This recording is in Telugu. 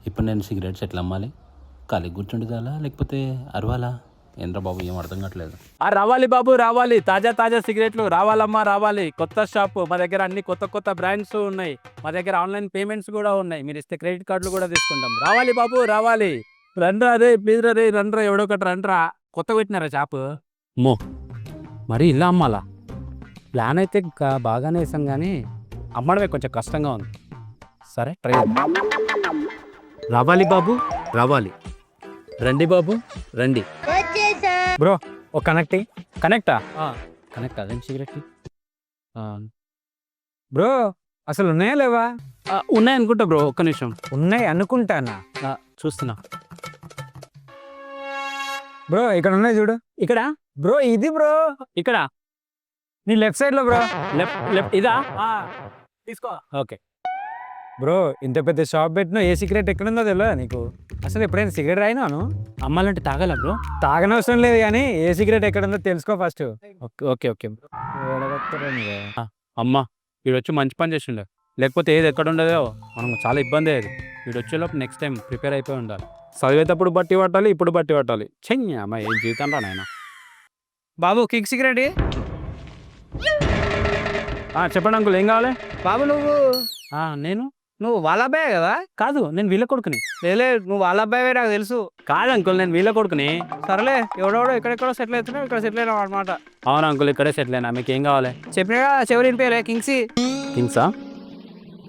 ఇప్పుడు నేను సిగరెట్స్ ఎట్లా అమ్మాలి? ఖాళీ కూర్చుండదాలా లేకపోతే అరవాలా? ఏంద్రా బాబు ఏం అర్థం కావట్లేదు. రావాలి బాబు రావాలి, తాజా తాజా సిగరెట్లు రావాలమ్మా రావాలి. కొత్త షాపు మా దగ్గర, అన్ని కొత్త కొత్త బ్రాండ్స్ ఉన్నాయి. మా దగ్గర ఆన్లైన్ పేమెంట్స్ కూడా ఉన్నాయి. మీరు ఇస్తే క్రెడిట్ కార్డులు కూడా తీసుకుంటాం. రావాలి బాబు రావాలి. రండ్రా రే, ప్లీజ్ రా రే, రండ్రా ఎవడో ఒకటి రండ్రా. కొత్త పెట్టినారా షాపు? మో మరి ఇలా అమ్మాలా? ప్లాన్ అయితే బాగానే వేసాం కానీ అమ్మడమే కొంచెం కష్టంగా ఉంది. సరే ట్రై చేద్దాం. రావాలి బాబు రావాలి. రండి బాబు రండి. బ్రో ఒక కనెక్టా కనెక్ట్ అదేం సిగరెట్ బ్రో అసలు ఉన్నాయా లేవా? ఉన్నాయి అనుకుంటా బ్రో, ఒక్క నిమిషం. ఉన్నాయి అనుకుంటానా? చూస్తున్నా. బ్రో ఇక్కడ ఉన్నాయి చూడు. ఇక్కడ బ్రో ఇది బ్రో, ఇక్కడ నీ లెఫ్ట్ సైడ్ లో బ్రో. లెఫ్ట్ ఇదా? తీసుకో. ఓకే బ్రో, ఇంత పెద్ద షాప్ పెట్టినా ఏ సిగరెట్ ఎక్కడుందో తెలియదా నీకు? అసలు ఎప్పుడైనా సిగరెట్ రాయినాను? అమ్మాలంటే తాగాల బ్రో? తాగనవసరం లేదు కానీ ఏ సిగరెట్ ఎక్కడుందో తెలుసుకో ఫస్ట్. Okay okay okay. అమ్మా వీడొచ్చి మంచి పని చేసిండే, లేకపోతే ఏది ఎక్కడ ఉండదో మనకు చాలా ఇబ్బంది అయ్యేది. వీడొచ్చేలోపు నెక్స్ట్ టైం ప్రిపేర్ అయిపోయి ఉండాలి. చదివేటప్పుడు బట్టి పట్టాలి, ఇప్పుడు బట్టి పట్టాలి. చెయ్యి అమ్మాయి ఏం జీవితం రా నాయన. బాబు కిక్ సిగరెట్. చెప్పండి అంకుల్ ఏం కావాలి? బాబు నువ్వు వాళ్ళ అబ్బాయే కదా? కాదు, నేను వీళ్ళ కొడుకుని. లేలే, నువ్వు వాళ్ళ అబ్బాయే నాకు తెలుసు. కాదు అంకుల్, నేను వీళ్ళ కొడుకుని. సరేలే, ఎవడెవడో ఎక్కడెక్కడో సెటిల్ అవుతున్నావు, ఇక్కడ సెటిల్ అయినావు అనమాట. అవును అంకుల్, ఇక్కడే సెటిల్ అయినా. మీకు ఏం కావాలి? చెప్పినా చివరి కింగ్సీ. కింగ్సా?